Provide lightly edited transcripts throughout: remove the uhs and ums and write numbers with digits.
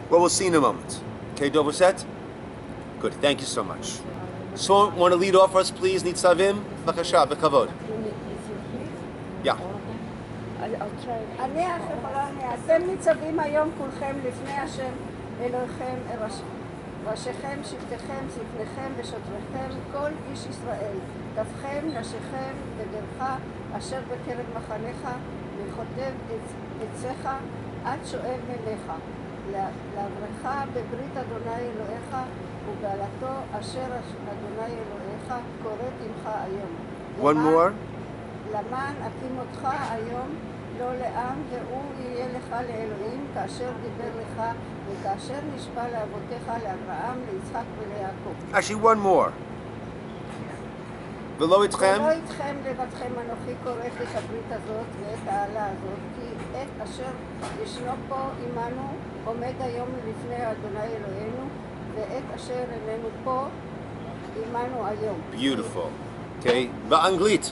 Well, we'll see in a moment. Okay, Dover set? Good, thank you so much. So, want to lead off for us, please, Nitzavim? B'kasha, b'kavod. Yeah. אני אתם ניצבים היום כולכם לפני השם אלוהיכם, ראשיכם, שבטיכם, זקניכם ושוטריכם, כל איש ישראל, טפכם, נשיכם וגרך, אשר בקרב מחניך, מחוטב עציך, עד שואב מימיך, לעברך בברית אדוני אלוהיך, ובעלתו אשר אדוני אלוהיך קוראת עמך היום. One more. למען אקים אותך היום לא לעם, והוא יהיה לך לאלוהים, כאשר דיבר לך, וכאשר נשבע לאבותיך, לאברהם, ליצחק וליעקב. Actually, one more. ולא איתכם? ולא איתכם לבדכם אנוכי כורת את הברית הזאת ואת העלה הזאת, כי עת אשר ישנו פה עמנו עומד היום לפני אדוני אלוהינו, ועת אשר איננו פה עמנו היום. Beautiful. Okay, באנגלית.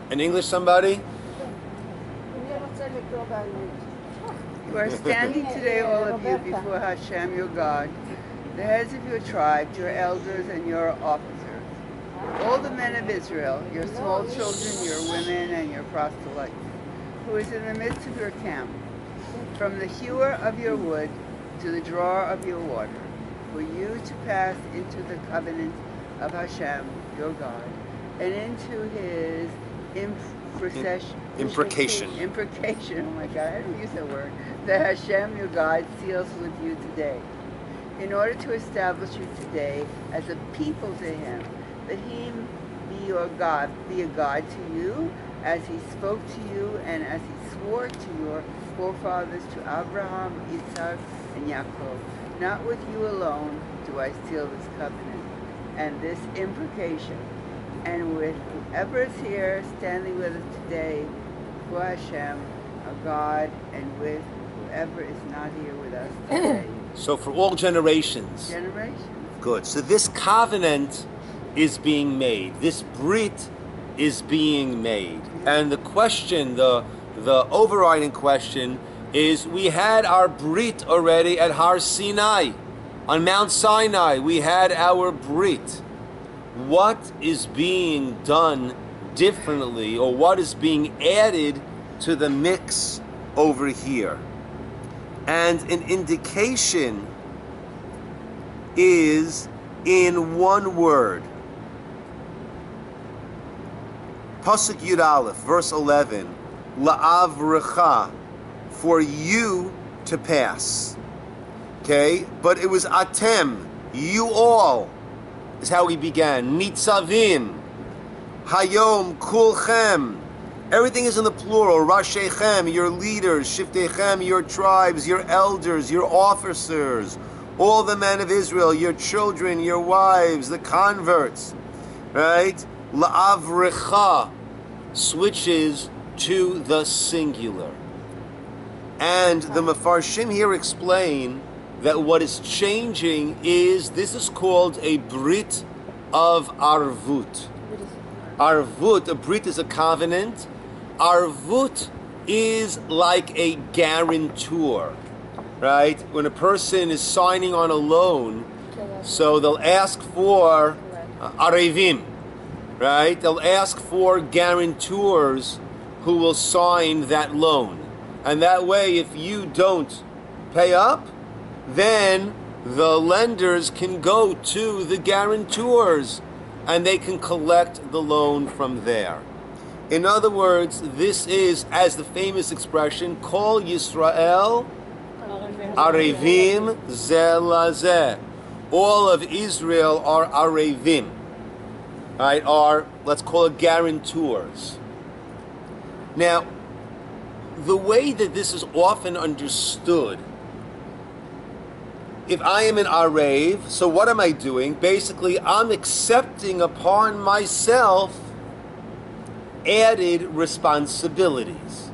In English, somebody? You are standing today, all of you, before Hashem, your God, the heads of your tribes, your elders, and your officers, all the men of Israel, your small children, your women, and your proselytes, who is in the midst of your camp, from the hewer of your wood to the drawer of your water, for you to pass into the covenant of Hashem, your God, and into his imprecation. Oh my God, I don't use that word. That Hashem, your God, seals with you today, in order to establish you today as a people to him, that he be your God, be a God to you, as he spoke to you and as he swore to your forefathers, to Abraham, Isaac, and Yaakov. Not with you alone do I seal this covenant and this imprecation, and with whoever is here standing with us today, for Hashem, our God, and with whoever is not here with us today. So for all generations. Generations. Good. So this covenant is being made. This brit is being made. And the question, the overriding question is, we had our brit already at Har Sinai. On Mount Sinai, we had our brit. What is being done differently, or what is being added to the mix over here? And an indication is in one word. Pasuk Yud Aleph, verse 11, La'avrecha, for you to pass. Okay? But it was atem, you all, is how he began. Nitzavim, hayom, kulchem. Everything is in the plural. Rashechem, your leaders. Shiftechem, your tribes, your elders, your officers. All the men of Israel, your children, your wives, the converts. Right? La'avrecha switches to the singular. And the Mefarshim here explain that what is changing is, this is called a Brit of Arvut. Arvut, a Brit is a covenant. Arvut is like a guarantor, right? When a person is signing on a loan, so they'll ask for Arevim, right? They'll ask for guarantors who will sign that loan. And that way, if you don't pay up, then the lenders can go to the guarantors and they can collect the loan from there. In other words, this is, as the famous expression, Kol Yisroel Arevim Zelazeh. All of Israel are Arevim, right? Are, let's call it, guarantors. Now, the way that this is often understood, if I am an Arev, so what am I doing? Basically, I'm accepting upon myself added responsibilities.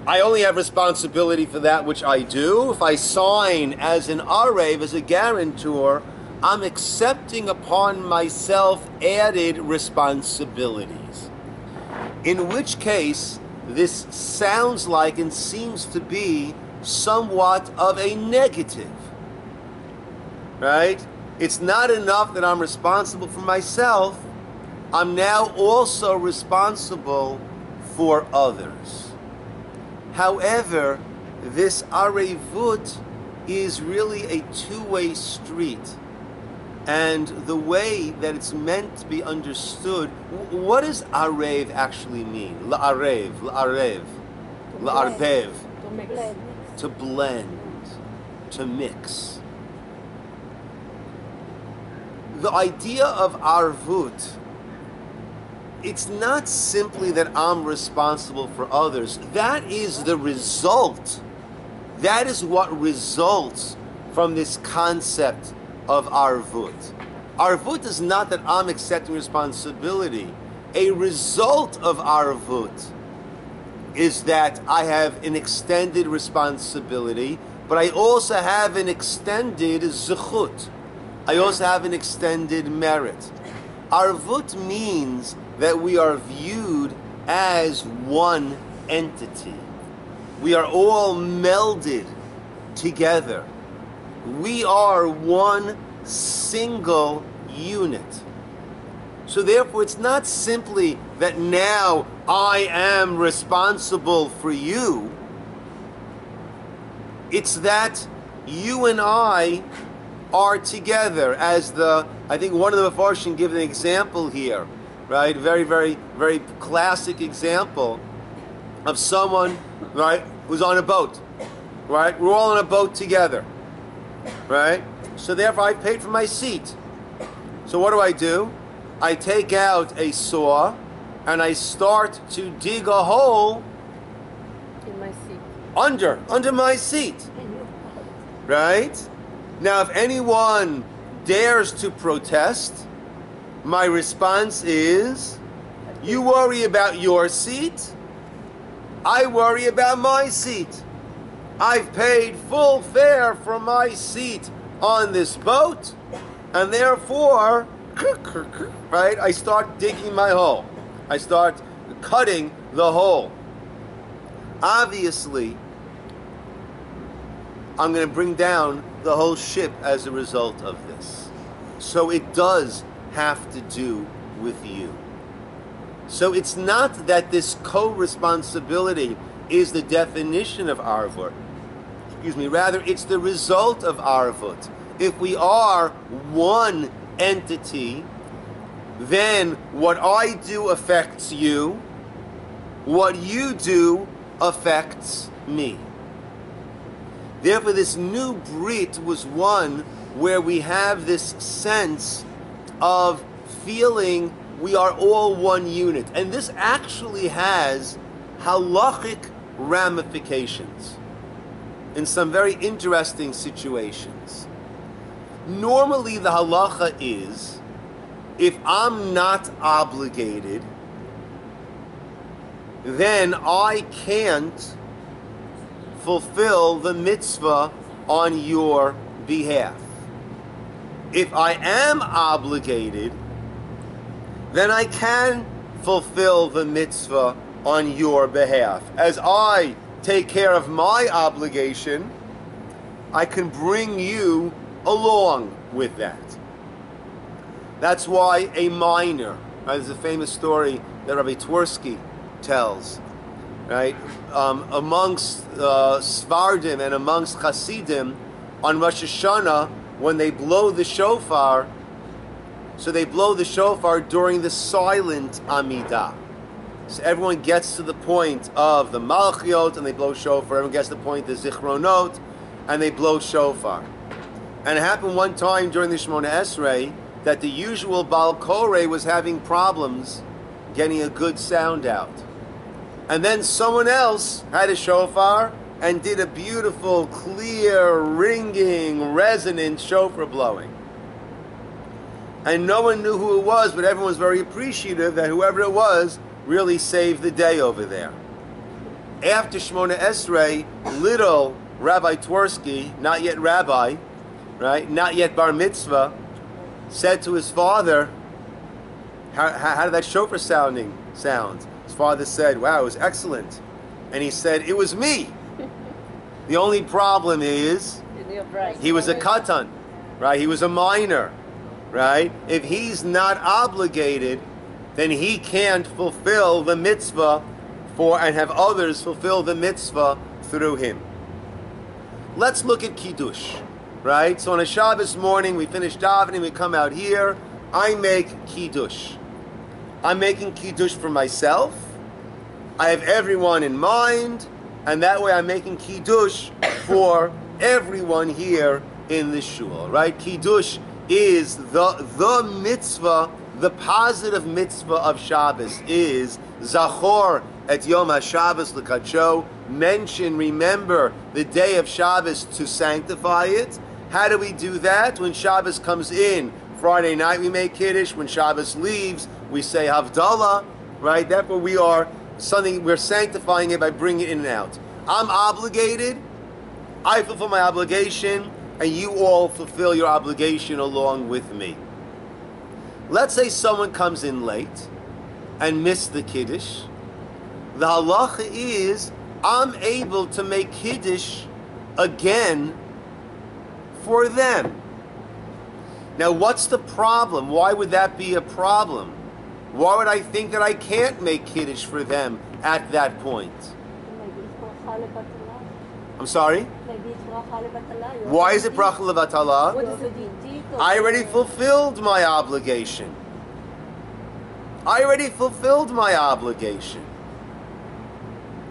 I only have responsibility for that which I do. If I sign as an Arev, as a guarantor, I'm accepting upon myself added responsibilities. In which case, this sounds like and seems to be somewhat of a negative, right? It's not enough that I'm responsible for myself. I'm now also responsible for others. However, this arevut is really a two-way street. And the way that it's meant to be understood, what does arev actually mean? La'arev, la'arbev. To blend, to mix. The idea of arvut, it's not simply that I'm responsible for others. That is the result. That is what results from this concept of arvut. Arvut is not that I'm accepting responsibility. A result of arvut is that I have an extended responsibility, but I also have an extended zechut. I also have an extended merit. Arvut means that we are viewed as one entity. We are all melded together. We are one single unit. So therefore, it's not simply that now I am responsible for you. It's that you and I are together. As I think one of the Parsha give an example here, right? Very, very, very classic example of someone, right, who's on a boat, right? We're all on a boat together, right? So therefore, I paid for my seat. So what do? I take out a saw and I start to dig a hole in my seat. Under my seat, right? Now, if anyone dares to protest, my response is, you worry about your seat, I worry about my seat. I've paid full fare for my seat on this boat, and therefore, right, I start digging my hole. I start cutting the hole. Obviously, I'm going to bring down the whole ship as a result of this. So it does have to do with you. So it's not that this co-responsibility is the definition of arvut. Rather, it's the result of arvut. If we are one entity, then what I do affects you, what you do affects me. Therefore, this new Brit was one where we have this sense of feeling we are all one unit. And this actually has halachic ramifications in some very interesting situations. Normally, the halacha is, if I'm not obligated, then I can't fulfill the mitzvah on your behalf. If I am obligated, then I can fulfill the mitzvah on your behalf. As I take care of my obligation, I can bring you along with that. That's why a minor, right, there's a famous story that Rabbi Twersky tells, right? Amongst Svardim and amongst Hasidim, on Rosh Hashana, when they blow the shofar, so they blow the shofar during the silent Amidah. So everyone gets to the point of the Malchiot and they blow shofar. Everyone gets to the point of the Zichronot and they blow shofar. And it happened one time during the Shemona Esrei that the usual Baal Koreh was having problems getting a good sound out. And then someone else had a shofar and did a beautiful, clear, ringing, resonant shofar blowing. And no one knew who it was, but everyone was very appreciative that whoever it was really saved the day over there. After Shemona Esrei, little Rabbi Twersky, not yet rabbi, right, not yet bar mitzvah, said to his father, how did that shofar sound? His father said, wow, it was excellent. And he said, it was me. The only problem is he was a katan, right? He was a minor, right? If he's not obligated, then he can't fulfill the mitzvah and have others fulfill the mitzvah through him. Let's look at Kiddush, right? So on a Shabbos morning, we finish davening, we come out here, I make Kiddush. I'm making Kiddush for myself. I have everyone in mind, and that way I'm making Kiddush for everyone here in the shul, right? Kiddush is the mitzvah, the positive mitzvah of Shabbos is Zachor et Yom HaShabbos l'kadsho, mention, remember the day of Shabbos to sanctify it. How do we do that? When Shabbos comes in, Friday night we make Kiddush. When Shabbos leaves, we say Havdalah, right? Therefore we're sanctifying it by bringing it in and out. I'm obligated, I fulfill my obligation, and you all fulfill your obligation along with me. Let's say someone comes in late and missed the Kiddush. The halacha is, I'm able to make Kiddush again for them. Now what's the problem? Why would that be a problem? Why would I think that I can't make Kiddush for them at that point? I'm sorry? Why is it bracha levatala? I already fulfilled my obligation.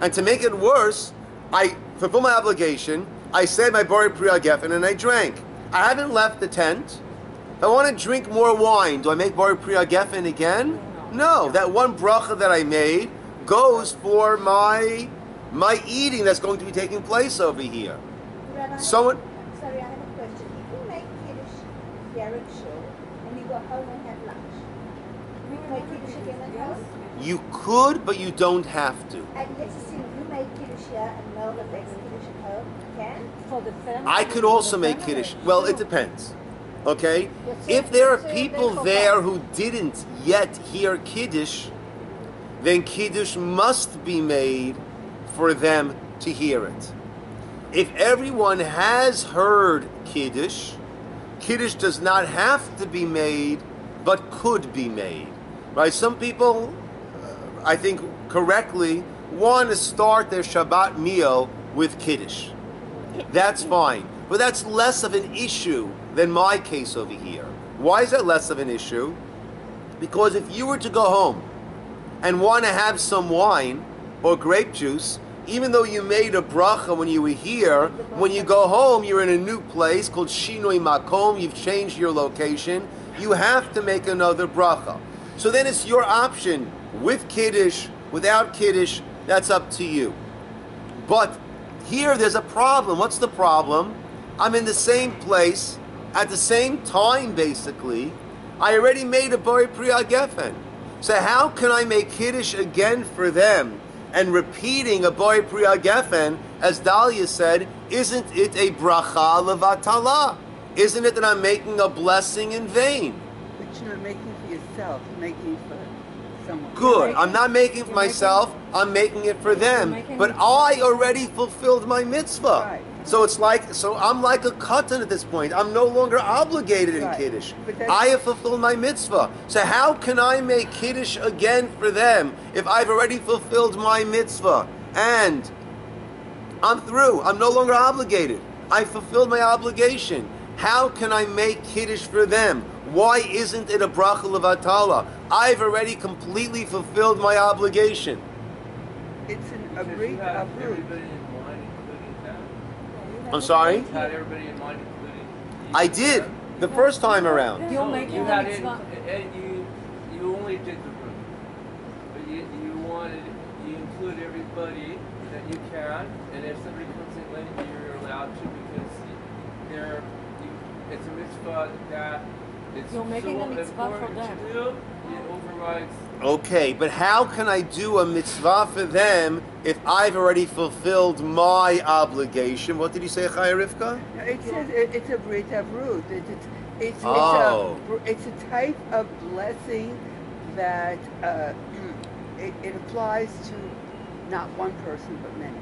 And to make it worse, I fulfill my obligation, I said my Bori Priya Geffen and I drank. I haven't left the tent. If I want to drink more wine, do I make Bori Priya Geffen again? No, that one bracha that I made goes for my eating that's going to be taking place over here. Rabbi, Someone, sorry, I have a question. If you make Kiddush here at shul and you go home and have lunch, you make Kiddush again at home? you could, but you don't have to. And let's assume you make Kiddush here and Melba makes Kiddush at home, you can? For the family. I could also make Kiddush. Well, it depends. Okay? If there are people there who didn't yet hear Kiddush, then Kiddush must be made for them to hear it. If everyone has heard Kiddush, Kiddush does not have to be made, but could be made. Right? Some people, I think correctly, want to start their Shabbat meal with Kiddush. That's fine. But that's less of an issue than my case over here. Why is that less of an issue? Because if you were to go home and want to have some wine or grape juice, even though you made a bracha when you were here, when you go home, you're in a new place called Shinoi Makom, you've changed your location, you have to make another bracha. So then it's your option, with Kiddush, without Kiddush, that's up to you. But here there's a problem. What's the problem? I'm in the same place, at the same time basically. I already made a Bori Priya Geffen. So how can I make Kiddush again for them? And repeating a Bori Priya Geffen, as Dahlia said, isn't it a bracha levatala? Isn't it that I'm making a blessing in vain? But you're not making for yourself, you're making for someone. Good. I'm not making it for myself, I'm making it for them. But I already fulfilled my mitzvah. Right. So I'm like a katan at this point. I'm no longer obligated in Right. Kiddush. But that's- I have fulfilled my mitzvah. So how can I make Kiddush again for them if I've already fulfilled my mitzvah? And I'm through. I'm no longer obligated. I fulfilled my obligation. How can I make Kiddush for them? Why isn't it a bracha levatala? I've already completely fulfilled my obligation. It's a Because great you had uproot. everybody in mind, including them. I'm sorry? You had everybody in mind, including you. I did the first time around. You're No, making you a had it, mitzvah. and you only did the root. But you include everybody that you can, and if somebody comes in late, you're allowed to because it's a mitzvah that it's You're making so a mitzvah for important them. to do. It overrides. Okay, but how can I do a mitzvah for them if I've already fulfilled my obligation? What did you say, Chaya Rivka? It says it's a great uproot. It's a type of blessing that it applies to not one person but many.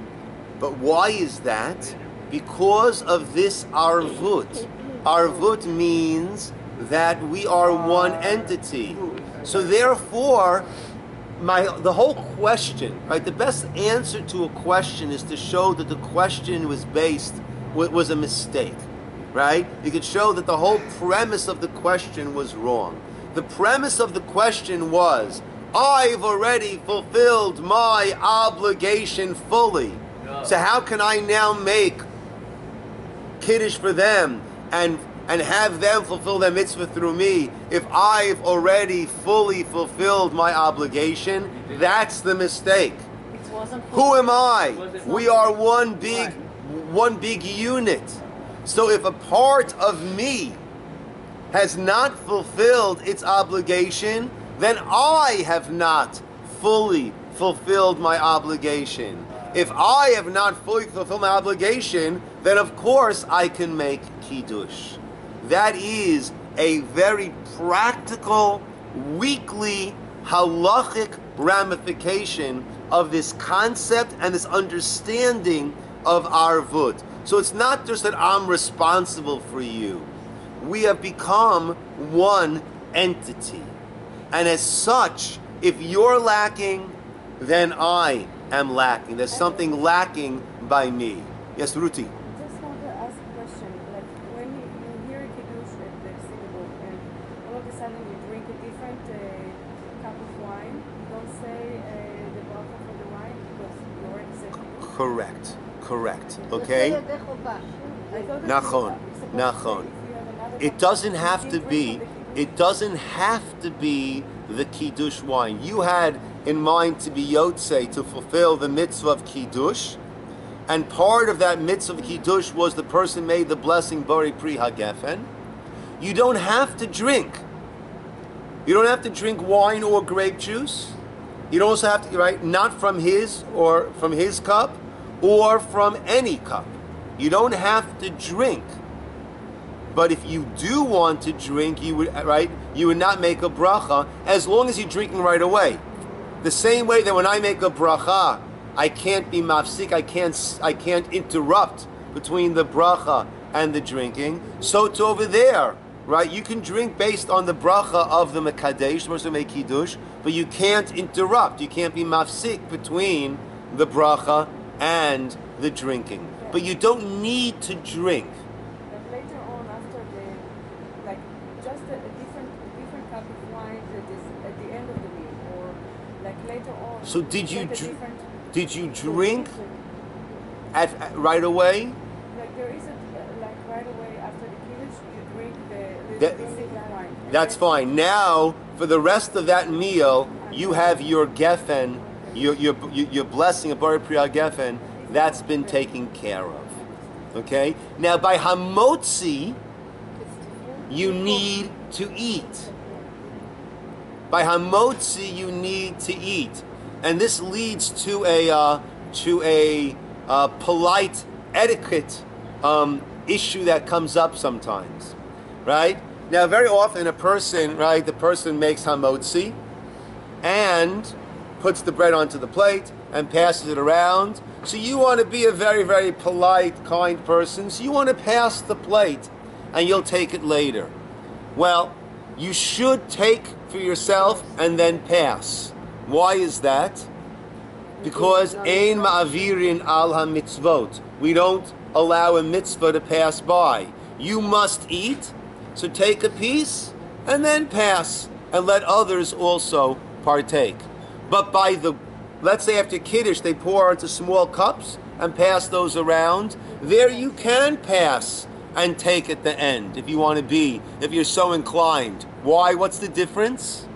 But why is that? Because of this arvut. Arvut means that we are one entity. So therefore, the whole question, right? The best answer to a question is to show that the question was a mistake, right? You could show that the whole premise of the question was wrong. The premise of the question was, I've already fulfilled my obligation fully. So how can I now make Kiddush for them and have them fulfill their mitzvah through me if I've already fully fulfilled my obligation? That's the mistake. Who am I? We are one big unit. So if a part of me has not fulfilled its obligation, then I have not fully fulfilled my obligation. If I have not fully fulfilled my obligation, then of course I can make Kiddush. That is a very practical, weekly, halachic ramification of this concept and this understanding of arvut. So it's not just that I'm responsible for you. We have become one entity. And as such, if you're lacking, then I am lacking. There's something lacking by me. Yes, Ruti? I just want to ask a question. Like when you hear Kiddush at the synagogue and all of a sudden you drink a different cup of wine, you don't say the bracha for the wine because you already said Kiddush? Correct. Okay? I thought that Nachon. It doesn't have to be the Kiddush wine. You had in mind to be Yotze, to fulfill the mitzvah of Kiddush, and part of that mitzvah of Kiddush was the person made the blessing Bari Pri HaGefen. You don't have to drink. You don't have to drink wine or grape juice. You don't also have to, right, not from his cup or from any cup. You don't have to drink. But if you do want to drink, you would not make a bracha as long as you're drinking right away. The same way that when I make a bracha, I can't be mafsik, I can't interrupt between the bracha and the drinking. So to over there, right? You can drink based on the bracha of the mekadesh, the person who make kiddush, but you can't interrupt. You can't be mafsik between the bracha and the drinking. But you don't need to drink. Later on, after just a different cup of wine that is at the end of the meal, or like later on. So did you drink right away? Like there is right away after the kiddush, you drink the wine. That's fine. Now, for the rest of that meal, you have your gefen, your blessing of Bari Pri HaGefen, that's been taken care of. Okay? Now, by hamotzi, you need to eat. By hamotzi, you need to eat. And this leads to a polite etiquette issue that comes up sometimes, right? Now, very often the person makes hamotzi and puts the bread onto the plate and passes it around. So you want to be a very, very polite, kind person. So you want to pass the plate and you'll take it later. Well, you should take for yourself and then pass. Why is that? Because ein ma'avirin al ha-mitzvot. We don't allow a mitzvah to pass by. You must eat, so take a piece and then pass and let others also partake. But let's say after Kiddush they pour into small cups and pass those around, there you can pass and take at the end if you're so inclined. Why? What's the difference?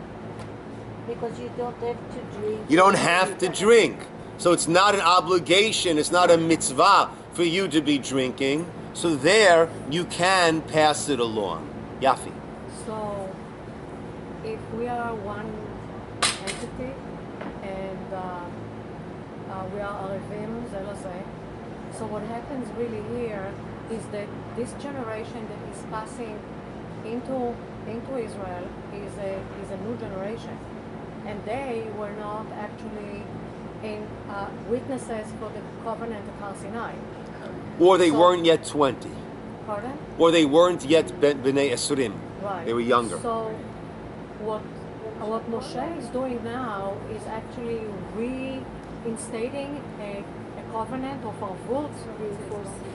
Because you don't have to drink. You don't have to drink. So it's not an obligation, it's not a mitzvah for you to be drinking. So there, you can pass it along. Yafi. So, if we are one entity, and we are Arivim, so what happens really here is that this generation that is passing into Israel is a new generation. And they were not actually in witnesses for the covenant at Har Sinai. Or they weren't yet 20. Pardon? Or they weren't yet B'nai Esrim. Right. They were younger. So what Moshe is doing now is actually reinstating a covenant of Arvut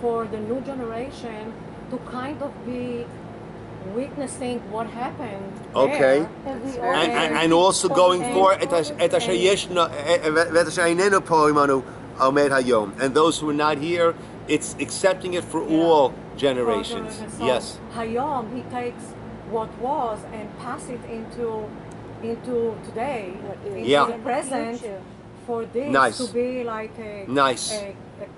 for the new generation to kind of be witnessing what happened Okay. there. And also going for and those who are not here, it's accepting it for all generations. So Yes. Hayom, he takes what was and pass it into today, into Yeah. the present, for this Nice. to be like a Nice. a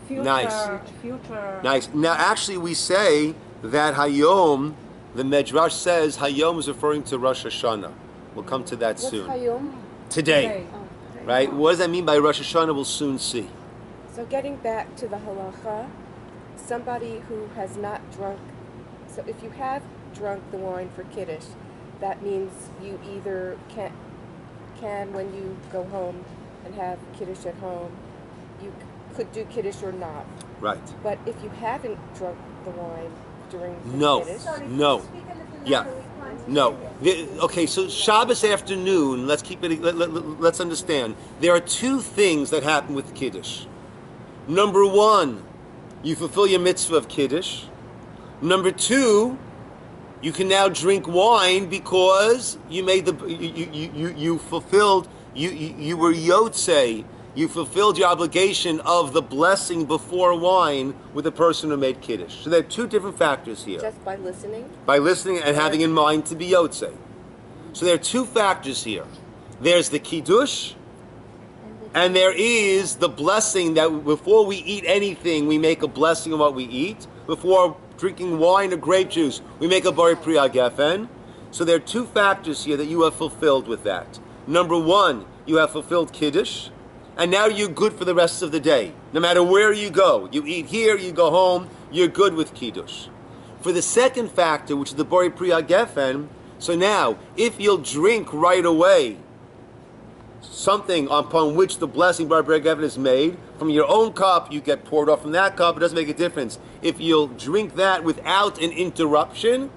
future, Nice. future. Nice. Now, actually, we say that Hayom, the Medrash says Hayom is referring to Rosh Hashana. We'll come to that soon. Hayom? Today, right? What does that mean by Rosh Hashana? We'll soon see. So getting back to the halacha, somebody who has not drunk, so if you have drunk the wine for Kiddush, that means you either can when you go home and have Kiddush at home, you could do Kiddush or not. Right. But if you haven't drunk the wine during the No. Kiddush, No. Yeah. No. Okay, so Shabbos afternoon, let's keep it, let's understand. There are two things that happen with Kiddush. Number one, you fulfill your mitzvah of Kiddush. Number two, you can now drink wine because you made you fulfilled, you were Yotzei, you fulfilled your obligation of the blessing before wine with the person who made Kiddush. So there are two different factors here. just by listening, By listening and having in mind to be Yotzei. So there are two factors here. There's the Kiddush, and there is the blessing that before we eat anything, we make a blessing of what we eat. Before drinking wine or grape juice, we make a Bari Priya Gefen. So there are two factors here that you have fulfilled with that. Number one, you have fulfilled Kiddush, and now you're good for the rest of the day. No matter where you go, you eat here, you go home, you're good with Kiddush. For the second factor, which is the Bari Priya Gefen, so now, if you'll drink right away something upon which the blessing Bari Priya Gefen is made, from your own cup, you get poured off from that cup, it doesn't make a difference. If you'll drink that without an interruption,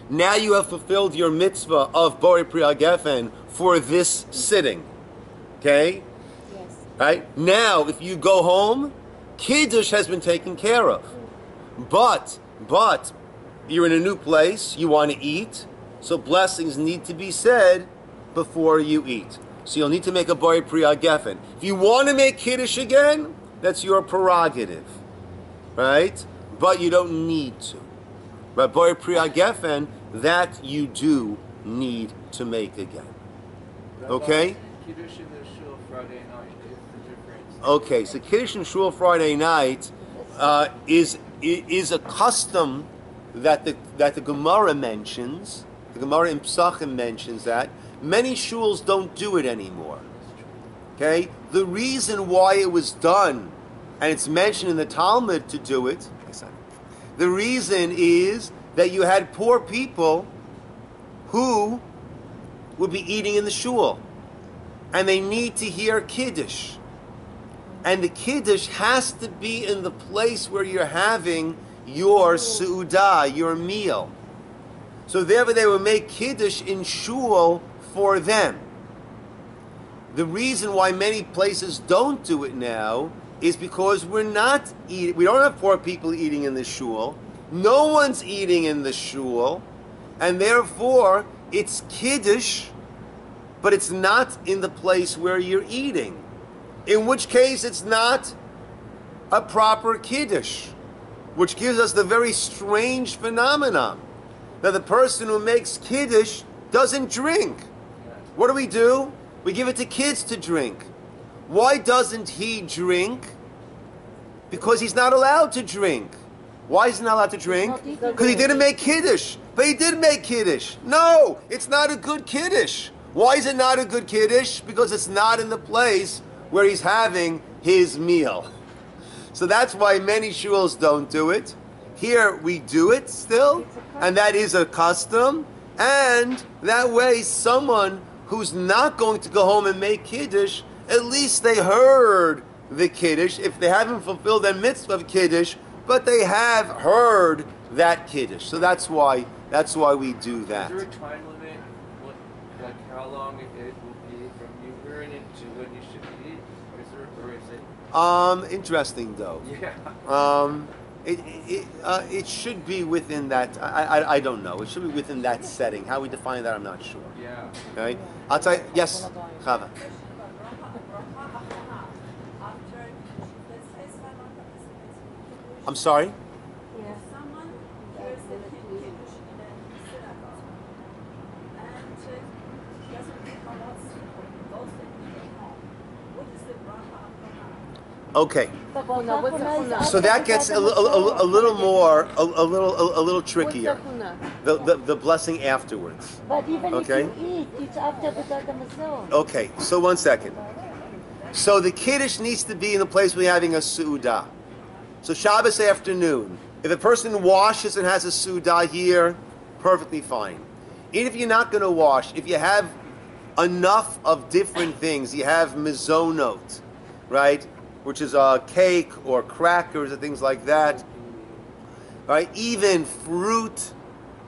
now you have fulfilled your mitzvah of Bari Priya Gefen for this sitting. Okay? yes. Right? Now, if you go home, Kiddush has been taken care of. But, you're in a new place, you want to eat, so blessings need to be said before you eat. So you'll need to make a Bari Priya Gefen. If you want to make Kiddush again, that's your prerogative. Right? But you don't need to. But Bari Priya Gefen, that you do need to make again. Okay? Kiddush in the shul Friday night is the difference. Okay, so Kiddush and Shul Friday night is a custom that the Gemara mentions. The Gemara in Psachim mentions that. Many shuls don't do it anymore. Okay? The reason why it was done, and it's mentioned in the Talmud to do it, the reason is that you had poor people who would be eating in the shul, and they need to hear Kiddush. And the Kiddush has to be in the place where you're having your Su'udah, your meal. So therefore they would make Kiddush in shul for them. The reason why many places don't do it now is because we don't have poor people eating in the shul. No one's eating in the shul, and therefore it's Kiddush, but it's not in the place where you're eating. In which case it's not a proper Kiddush, which gives us the very strange phenomenon that the person who makes Kiddush doesn't drink. What do? We give it to kids to drink. Why doesn't he drink? Because he's not allowed to drink. Why is he not allowed to drink? Because he didn't make Kiddush. But he did make Kiddush. No, it's not a good Kiddush. Why is it not a good Kiddush? Because it's not in the place where he's having his meal. So that's why many shuls don't do it. Here we do it still, and that is a custom. And that way someone who's not going to go home and make Kiddush at least they heard the Kiddush. If they haven't fulfilled the mitzvah of Kiddush, but they have heard that Kiddush. So that's why we do that. Is there a time limit, like how long it will be from you hearing it to when you should eat? Or is it? Interesting though. Yeah. It should be within that. I don't know. It should be within that setting. How we define that, I'm not sure. Yeah. Okay. I'll tell you. Yes, Chava. I'm sorry. Someone hears the Kiddush in a synagogue and doesn't become out goes and home. What is the bracha? Okay. Chuna, what's a chuna? So that gets a little more, a little trickier. What's a chuna? The blessing afterwards. But even Okay. if you eat, it's after Birkat Hamazon. Okay. So 1 second. So the Kiddush needs to be in the place we're having a Su'udah. So Shabbos afternoon. If a person washes and has a Su'udah here, perfectly fine. Even if you're not going to wash, if you have enough of different things, you have mizonot, right? Which is a cake or crackers or things like that, right? Even fruit,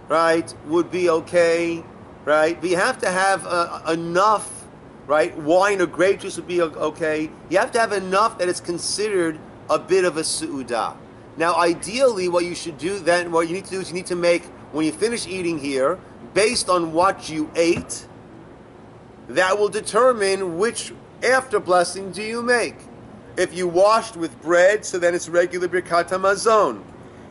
right, would be okay, right? But you have to have enough, right? Wine or grape juice would be okay. You have to have enough that it's considered a bit of a su'udah. Now, ideally, what you should do then, what you need to do is you need to make, when you finish eating here, based on what you ate, that will determine which after blessing do you make. If you washed with bread, so then it's regular Birkat Hamazon.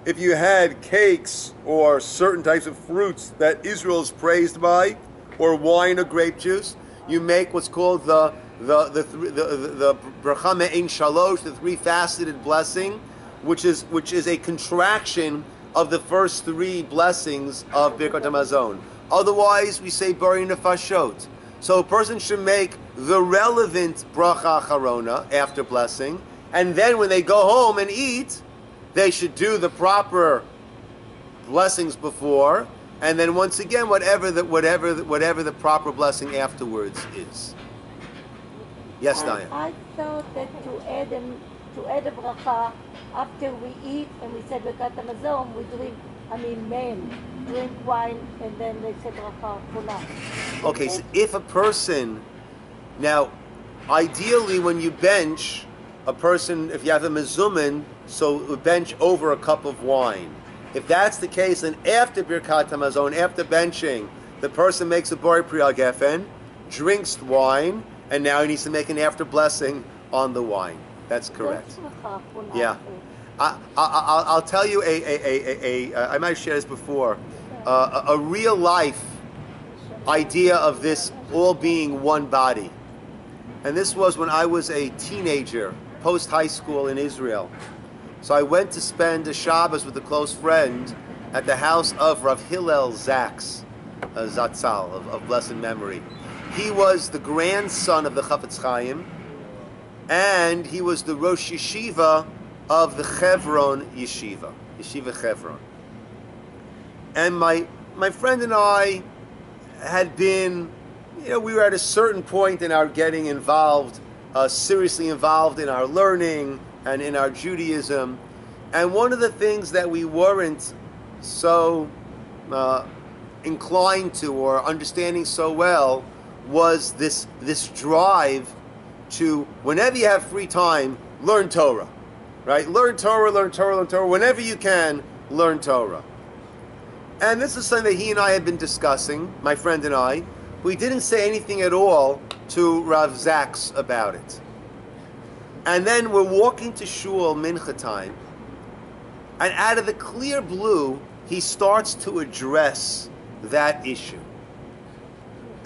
If you had cakes or certain types of fruits that Israel is praised by, or wine or grape juice, you make what's called the bracha me'ein shalosh, the three-faceted blessing, which is a contraction of the first three blessings of Birkat Hamazon. Otherwise, we say bari nefashot. So a person should make the relevant bracha acharona after blessing, and then when they go home and eat, they should do the proper blessings before, and then once again whatever the proper blessing afterwards is. Yes, Diane. I thought that to add a bracha after we eat and we say Birkat Hamazon, we drink. Men drink wine and then they say bracha kula. Okay, so if a person, now, ideally when you bench a person, if you have a mezumin, so bench over a cup of wine. If that's the case, then after Birkat Hamazon, after benching, the person makes a bori priya gefen, drinks wine, and now he needs to make an after blessing on the wine. That's correct. Yeah. I'll tell you I might have shared this before, a real life idea of this all being one body. And this was when I was a teenager, post high school in Israel. So I went to spend a Shabbos with a close friend at the house of Rav Hillel Zaks, Zatzal, of blessed memory. He was the grandson of the Chafetz Chaim, and he was the Rosh Yeshiva of the Chevron Yeshiva Chevron. And my friend and I had been, we were at a certain point in our getting involved, seriously involved in our learning and in our Judaism. And one of the things that we weren't so inclined to or understanding so well was this drive to, whenever you have free time, learn Torah. Right? Learn Torah. Whenever you can, learn Torah. And this is something that he and I had been discussing, my friend and I. We didn't say anything at all to Rav Zaks about it. And then we're walking to shul mincha time, and out of the clear blue, he starts to address that issue.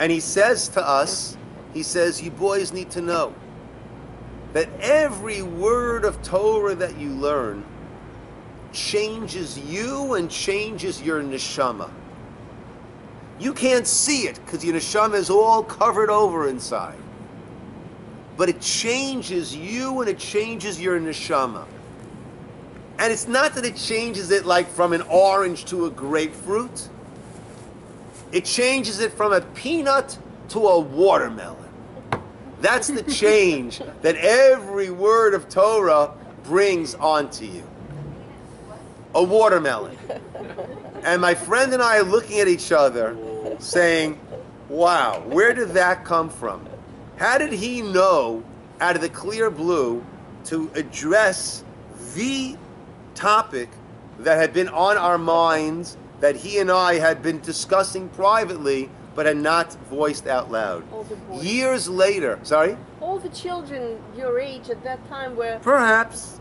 And he says to us, you boys need to know that every word of Torah that you learn changes you and changes your neshama. You can't see it because your neshama is all covered over inside. But it changes you and it changes your neshama. And it's not that it changes it like from an orange to a grapefruit. It changes it from a peanut to a watermelon. That's the change that every word of Torah brings onto you. A watermelon. And my friend and I are looking at each other saying, wow, where did that come from? How did he know out of the clear blue to address the topic that had been on our minds, that he and I had been discussing privately, but had not voiced out loud? All the boys. Years later, sorry? All the children your age at that time were Perhaps.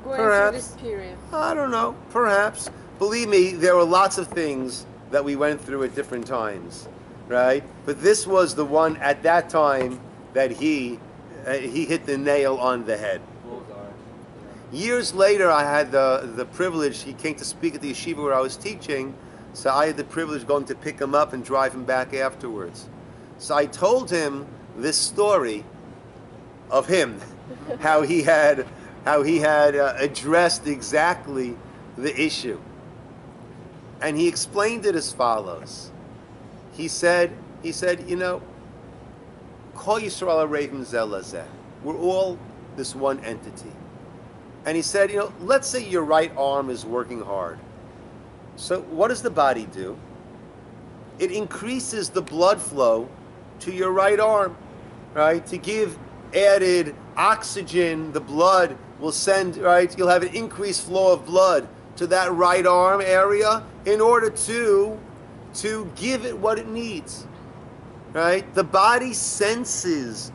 going Perhaps. through this period. I don't know. Perhaps. Believe me, there were lots of things that we went through at different times, right? But this was the one at that time that he hit the nail on the head. Years later, I had the privilege, he came to speak at the yeshiva where I was teaching, so I had the privilege of going to pick him up and drive him back afterwards. So I told him this story of him, how he had addressed exactly the issue. And he explained it as follows. He said, you know, Kol Yisroel Reivim Zeh Lazeh. We're all this one entity. And he said, you know, let's say your right arm is working hard. So what does the body do? It increases the blood flow to your right arm, right? To give added oxygen, the blood will send, right? You'll have an increased flow of blood to that right arm area in order to give it what it needs, right? The body senses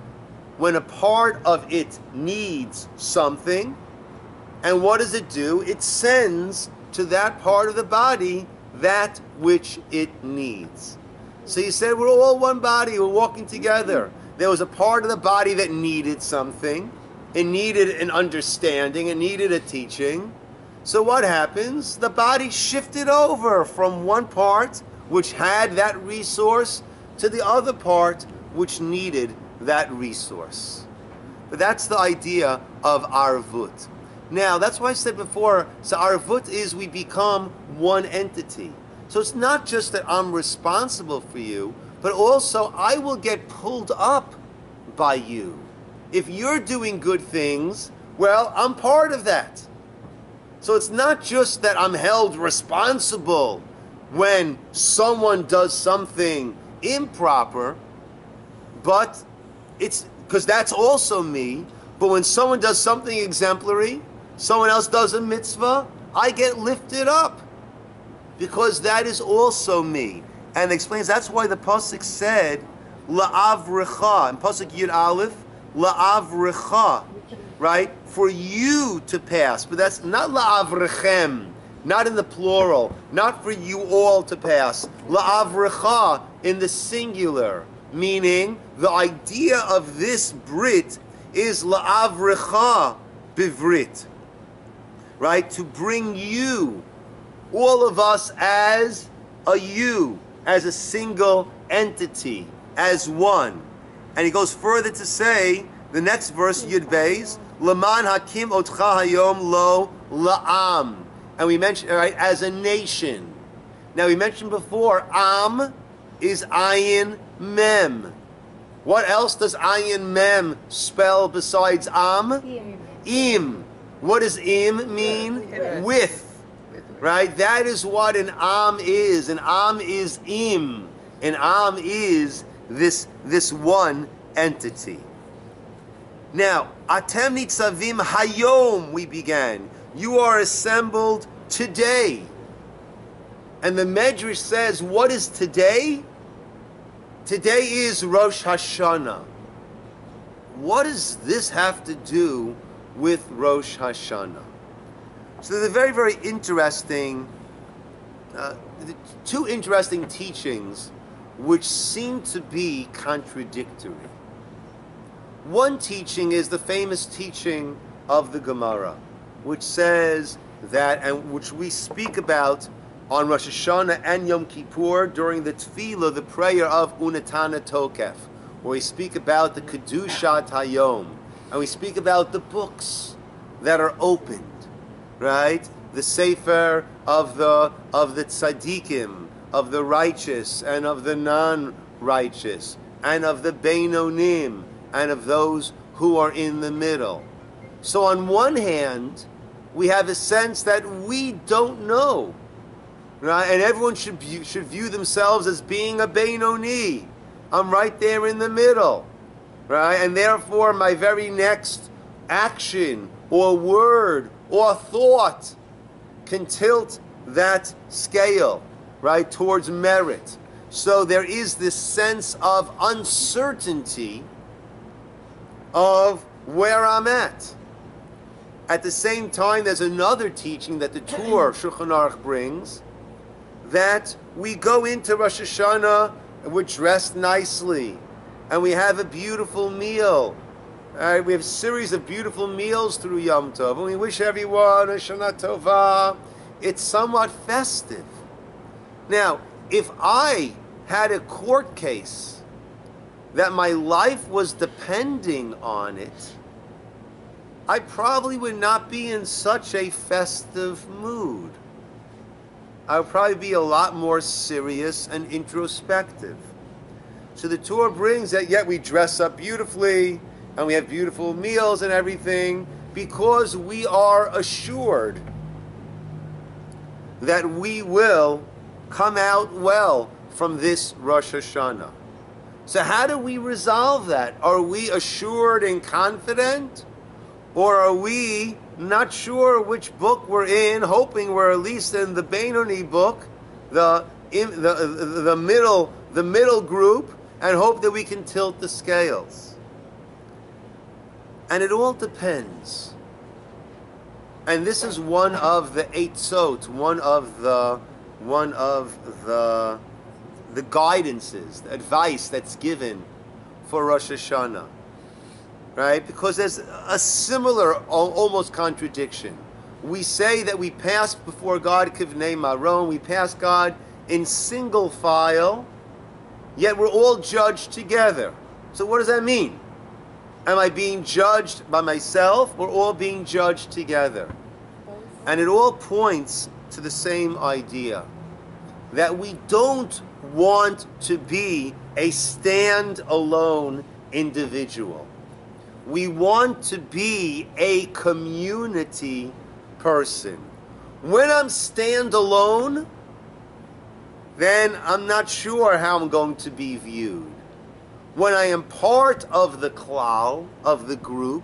when a part of it needs something, and what does it do? It sends to that part of the body that which it needs. So you said we're all one body, we're walking together. There was a part of the body that needed something. It needed an understanding, it needed a teaching. So what happens? The body shifted over from one part which had that resource to the other part which needed that resource. But that's the idea of arvut. Now, that's why I said before, so arvut is we become one entity. So it's not just that I'm responsible for you, but also I will get pulled up by you. If you're doing good things, well, I'm part of that. So it's not just that I'm held responsible when someone does something improper, but it's because that's also me. But when someone does something exemplary, someone else does a mitzvah, I get lifted up because that is also me. And it explains that's why the pasuk said la'avrecha in pasuk Yud Aleph, la'avrecha, right? For you to pass, but that's not la'avrechem, not in the plural, not for you all to pass. La'avrecha in the singular, meaning the idea of this brit is la'avrecha bivrit, right? To bring you, all of us as a you, as a single entity, as one. And he goes further to say, the next verse, Yud Beis, Laman hakim otcha hayom lo la'am. And we mentioned, right, as a nation. Now we mentioned before, am is ayin mem. What else does ayin mem spell besides am? Im. What does im mean? With. Right? That is what an am is. An am is im. An am is this one entity. Now, Atem Nitzavim Hayom, we began. You are assembled today. And the Medrash says, what is today? Today is Rosh Hashana. What does this have to do with Rosh Hashana? So there's a very, very interesting, two interesting teachings which seem to be contradictory. One teaching is the famous teaching of the Gemara, which says that, and which we speak about on Rosh Hashana and Yom Kippur during the tefillah, the prayer of Unatana Tokef, where we speak about the Kedushat Hayom, and we speak about the books that are opened, right? The Sefer of the Tzaddikim, of the righteous and of the non-righteous, and of the Beinonim, and of those who are in the middle. So on one hand, we have a sense that we don't know, right? And everyone should view themselves as being a Beinoni. I'm right there in the middle, right? And therefore, my very next action or word or thought can tilt that scale, right, towards merit. So there is this sense of uncertainty of where I'm at. At the same time, there's another teaching that the Torah Shulchan Aruch brings, that we go into Rosh Hashana and we're dressed nicely, and we have a beautiful meal. We have a series of beautiful meals through Yom Tov, and we wish everyone a Shana Tova. It's somewhat festive. Now, if I had a court case that my life was depending on it, I probably would not be in such a festive mood. I would probably be a lot more serious and introspective. So the Torah brings that yet we dress up beautifully and we have beautiful meals and everything because we are assured that we will come out well from this Rosh Hashanah. So how do we resolve that? Are we assured and confident? Or are we not sure which book we're in, hoping we're at least in the Beinoni book, the middle group, and hope that we can tilt the scales? And it all depends. And this is one of the eitzot, one of the guidances, the advice that's given for Rosh Hashanah. Right? Because there's a similar, almost contradiction. We say that we pass before God kivnei maron, we pass God in single file, yet we're all judged together. So what does that mean? Am I being judged by myself? We're all being judged together. And it all points to the same idea, that we don't want to be a stand-alone individual. We want to be a community person. When I'm stand-alone, then I'm not sure how I'm going to be viewed. When I am part of the klal, of the group,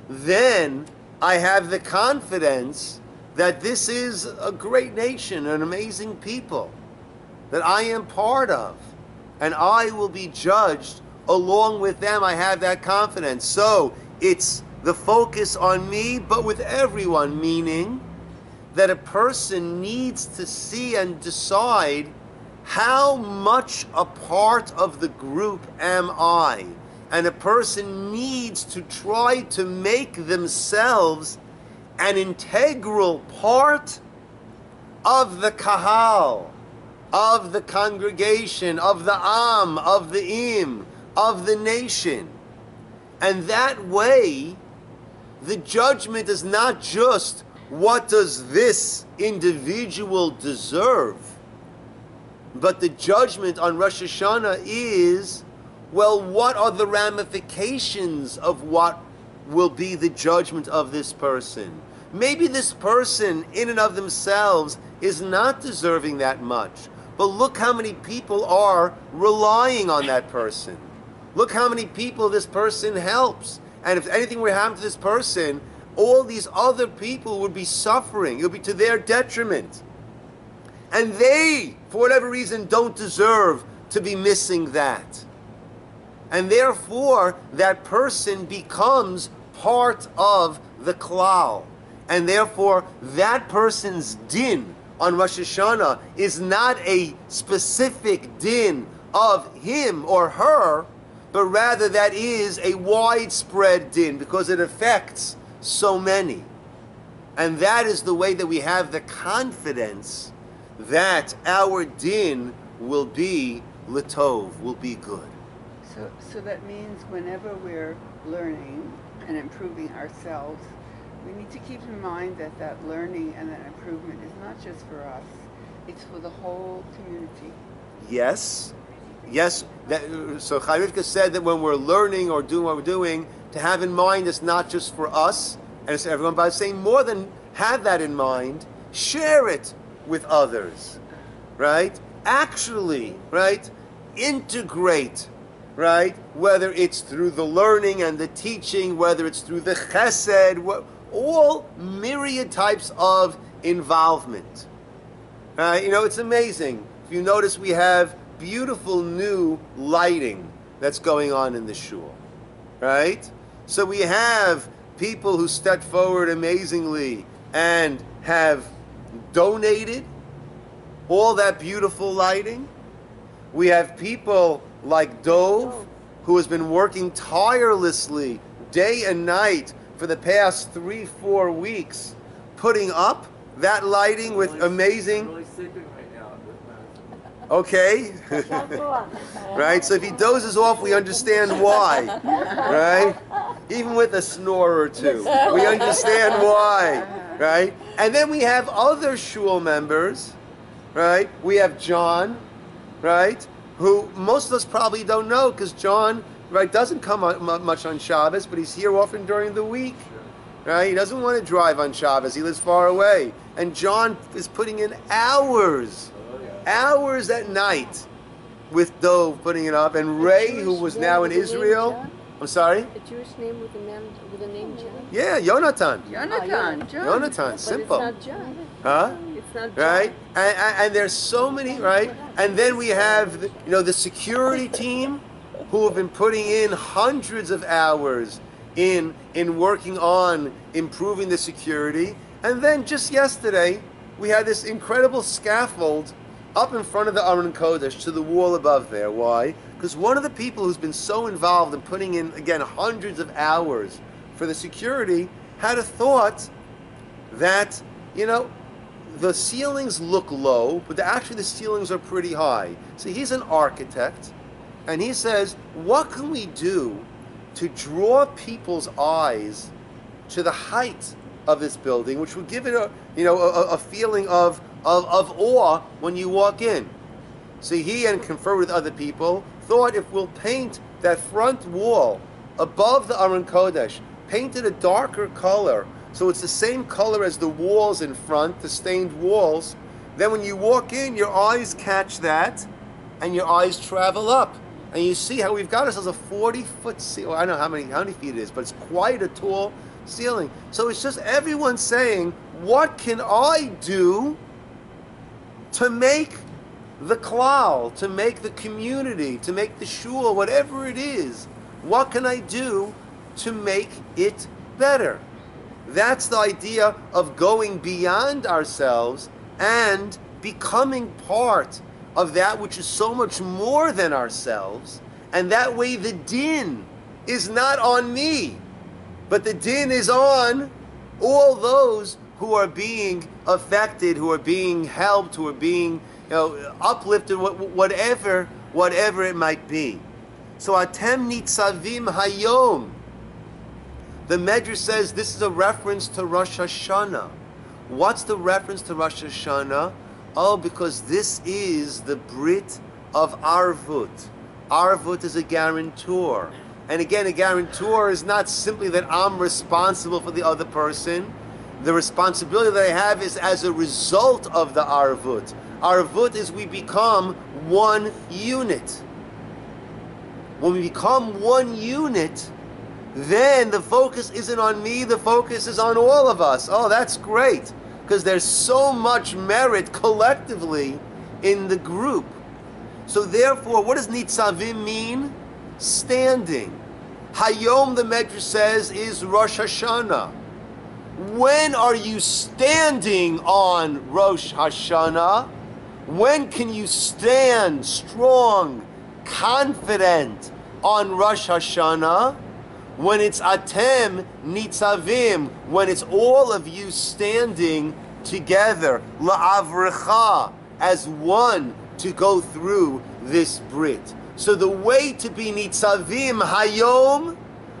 then I have the confidence that this is a great nation, an amazing people, that I am part of, and I will be judged along with them. I have that confidence. So it's the focus on me, but with everyone, meaning that a person needs to see and decide how much a part of the group am I. And a person needs to try to make themselves an integral part of the kahal, of the congregation, of the am, of the im, of the nation. And that way, the judgment is not just what does this individual deserve, but the judgment on Rosh Hashanah is, well, what are the ramifications of what will be the judgment of this person? Maybe this person in and of themselves is not deserving that much, but look how many people are relying on that person. Look how many people this person helps. And if anything were to happen to this person, all these other people would be suffering. It would be to their detriment. And they, for whatever reason, don't deserve to be missing that. And therefore, that person becomes part of the klal. And therefore, that person's din on Rosh Hashanah is not a specific din of him or her, but rather that is a widespread din because it affects so many. And that is the way that we have the confidence that our din will be l'tov, will be good. So that means whenever we're learning and improving ourselves, we need to keep in mind that that learning and that improvement is not just for us, it's for the whole community. Yes, yes, so Chaim Rivka said that when we're learning or doing what we're doing, to have in mind it's not just for us, and it's everyone, by saying more than have that in mind, share it with others, right? Actually, right? Integrate, right? Whether it's through the learning and the teaching, whether it's through the chesed, all myriad types of involvement. It's amazing. If you notice, we have beautiful new lighting that's going on in the shul, right? So we have people who stepped forward amazingly and have donated all that beautiful lighting. We have people like Dove, who has been working tirelessly day and night for the past 3-4 weeks, putting up that lighting with amazing. I'm really sleeping right now. Okay, right. So if he dozes off, we understand why, right? Even with a snore or two, we understand why, right? And then we have other shul members, right? We have John, right? Who most of us probably don't know, because John, right, doesn't come much on Shabbos, but he's here often during the week, right? He doesn't want to drive on Shabbos. He lives far away. And John is putting in hours at night with Dove putting it up. And Ray, who was now in Israel. I'm sorry? A Jewish name with a name John? Yeah, Jonathan. Jonathan. Jonathan, simple. But it's not John. Huh? It's not John. Right? And there's so many, right? And then we have, the security team who have been putting in hundreds of hours in working on improving the security. And then just yesterday, we had this incredible scaffold up in front of the Aron Kodesh to the wall above there. Why? Because one of the people who's been so involved in putting in, again, hundreds of hours for the security had a thought that, the ceilings look low, but actually the ceilings are pretty high. So he's an architect, and he says, what can we do to draw people's eyes to the height of this building, which would give it a feeling of awe when you walk in. So he, and conferred with other people, thought if we'll paint that front wall above the Aron Kodesh, paint it a darker color, so it's the same color as the walls in front, the stained walls, then when you walk in, your eyes catch that, and your eyes travel up. And you see how we've got ourselves a 40-foot ceiling. I don't know how many feet it is, but it's quite a tall ceiling. So it's just everyone saying, what can I do to make the klal, to make the community, to make the shul, whatever it is, what can I do to make it better? That's the idea of going beyond ourselves and becoming part of that which is so much more than ourselves. And that way the din is not on me, but the din is on all those who are being affected, who are being helped, who are being uplifted, whatever it might be. So Atem Nitzavim Hayom. The Medrash says this is a reference to Rosh Hashana. What's the reference to Rosh Hashana? Oh, because this is the Brit of Arvut. Arvut is a guarantor. And again, a guarantor is not simply that I'm responsible for the other person. The responsibility that I have is as a result of the Arvut. Arvut is we become one unit. When we become one unit, then the focus isn't on me, the focus is on all of us. Oh, that's great, because there's so much merit collectively in the group. So therefore, what does Nitzavim mean? Standing. Hayom, the Medrash says, is Rosh Hashana. When are you standing on Rosh Hashana? When can you stand strong, confident on Rosh Hashana? When it's Atem Nitzavim, when it's all of you standing together, La'avrecha, as one to go through this Brit. So the way to be Nitzavim Hayom,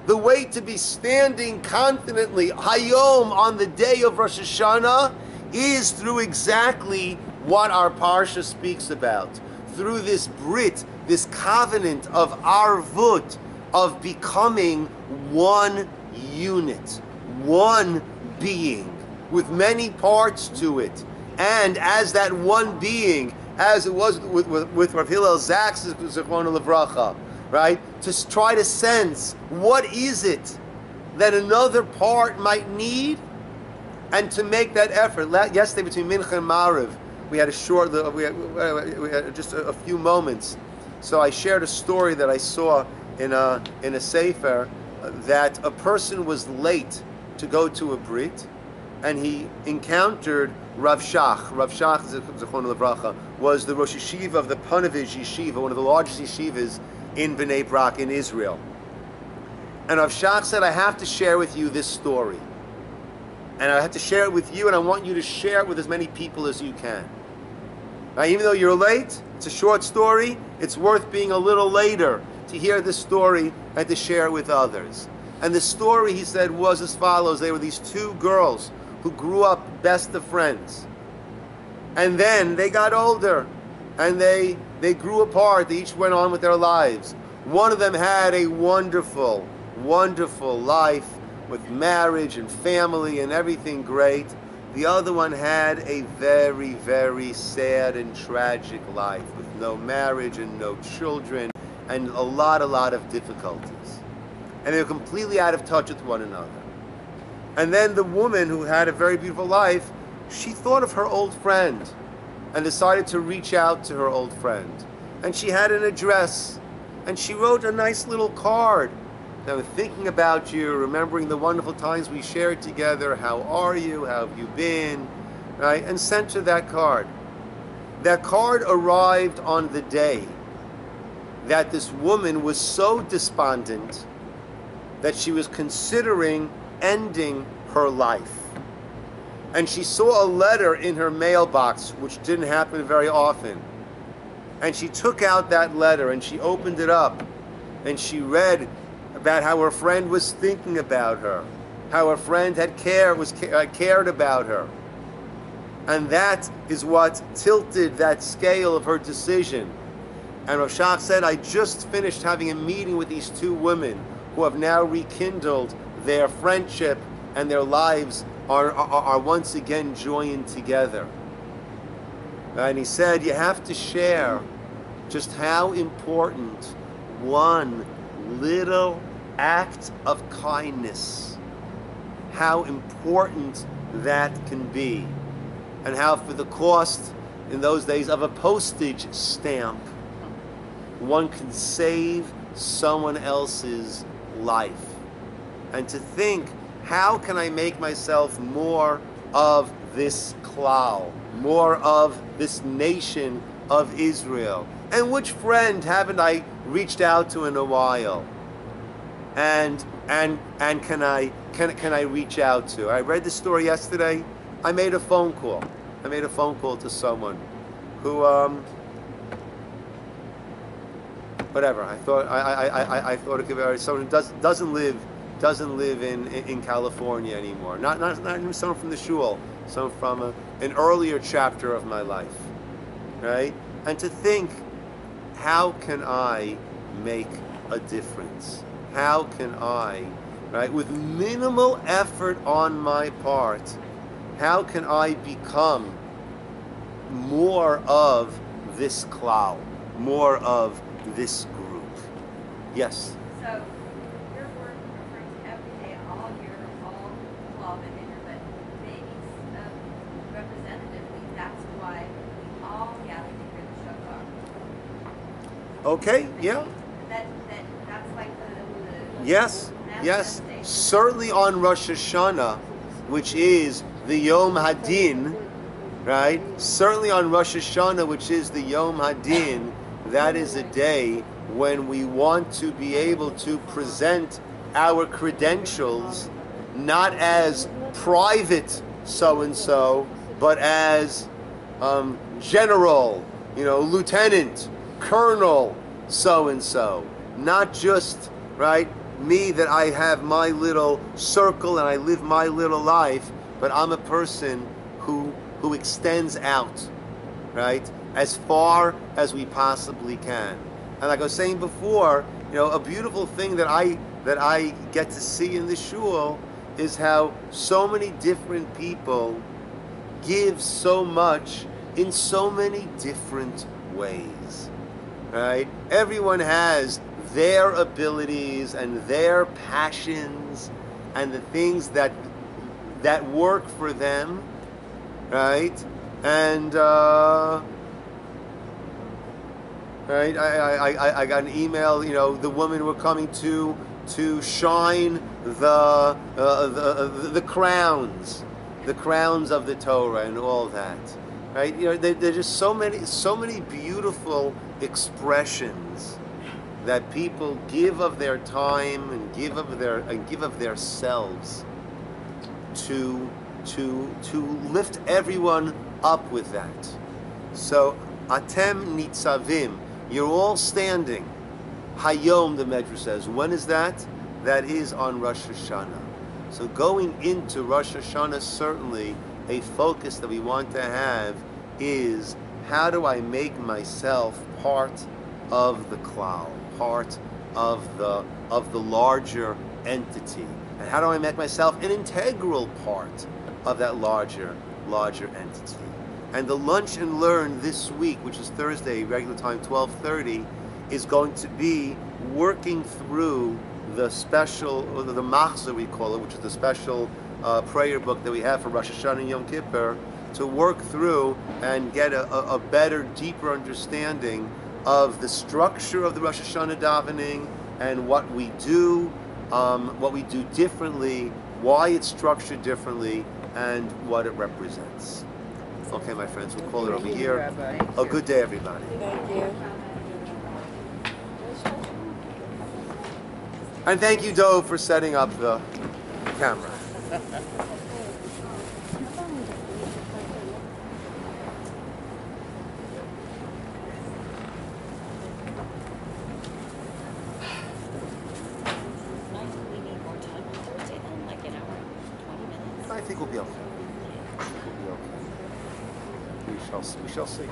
the way to be standing confidently Hayom on the day of Rosh Hashanah, is through exactly what our Parsha speaks about. Through this Brit this covenant of arvut, of becoming one unit, one being, with many parts to it. And as that one being, as it was with Rav Hillel Zach's Zichrono Livracha, right? To try to sense what is it that another part might need, and to make that effort. Yesterday between Mincha and Mariv, we had we had just a few moments. So I shared a story that I saw in a sefer, that a person was late to go to a brit, and he encountered Rav Shach. Rav Shach, Zichrono Livracha, was the Rosh Yeshiva of the Panovich Yeshiva, one of the largest yeshivas in Bnei Brak in Israel. And Rav Shach said, I have to share with you this story. And I have to share it with you, and I want you to share it with as many people as you can. Now, even though you're late, it's a short story, it's worth being a little later to hear this story and to share it with others. And the story, he said, was as follows. They were these two girls who grew up best of friends. And then they got older, and they grew apart. They each went on with their lives. One of them had a wonderful, wonderful life with marriage and family and everything great. The other one had a very, very sad and tragic life with no marriage and no children and a lot of difficulties. And they were completely out of touch with one another. And then the woman who had a very beautiful life, she thought of her old friend and decided to reach out to her old friend. And she had an address, and she wrote a nice little card. Now, thinking about you, remembering the wonderful times we shared together, how are you, how have you been, right? And sent her that card. That card arrived on the day that this woman was so despondent that she was considering ending her life. And she saw a letter in her mailbox, which didn't happen very often. And she took out that letter and she opened it up and she read about how her friend was thinking about her, how her friend had cared about her. And that is what tilted that scale of her decision. And Rav Shach said, I just finished having a meeting with these two women who have now rekindled their friendship, and their lives are once again joined together. And he said, you have to share just how important one little act of kindness, how important that can be, and how for the cost in those days of a postage stamp, one can save someone else's life. And to think, how can I make myself more of this klal, more of this nation of Israel? And which friend haven't I reached out to in a while? And can I reach out to? I read the story yesterday. I made a phone call. I made a phone call to someone who whatever. I thought it could be someone who doesn't live in California anymore. Not even someone from the shul. Someone from an earlier chapter of my life, right? And to think, how can I make a difference? How can I, right, with minimal effort on my part, how can I become more of this klal, more of this group? Yes? So, your word refers to every day, all year, all club and dinner, but maybe representatively, that's why we all gather to hear the shofar. Okay, yeah. That's like the yes, certainly on Rosh Hashana, which is the Yom Hadin, right? Certainly on Rosh Hashana, which is the Yom Hadin, that is a day when we want to be able to present our credentials not as private so-and-so, but as general, lieutenant, colonel, so-and-so. Not just, right, me, that I have my little circle and I live my little life, but I'm a person who extends out, right, as far as we possibly can. And like I was saying before, a beautiful thing that I get to see in the shul is how so many different people give so much in so many different ways, right? Everyone has their abilities and their passions and the things that work for them, right? And right, I got an email. The women were coming to shine the crowns of the Torah and all that, right? There's just so many beautiful expressions that people give of their time and give of their selves to lift everyone up with that. So Atem Nitzavim, you're all standing. Hayom, the Medrash says. When is that? That is on Rosh Hashana. So going into Rosh Hashana, certainly a focus that we want to have is, how do I make myself part of the klal, part of the larger entity? And how do I make myself an integral part of that larger entity? And the Lunch and Learn this week, which is Thursday, regular time 12:30, is going to be working through the special, or the Machzor we call it, which is the special prayer book that we have for Rosh Hashana and Yom Kippur, to work through and get a better, deeper understanding of the structure of the Rosh Hashana davening and what we do differently, why it's structured differently, and what it represents. Okay, my friends, we'll call it over here. Rabbi. A good day, everybody. Thank you. And thank you, Dove, for setting up the camera. I think we'll be okay. We shall see.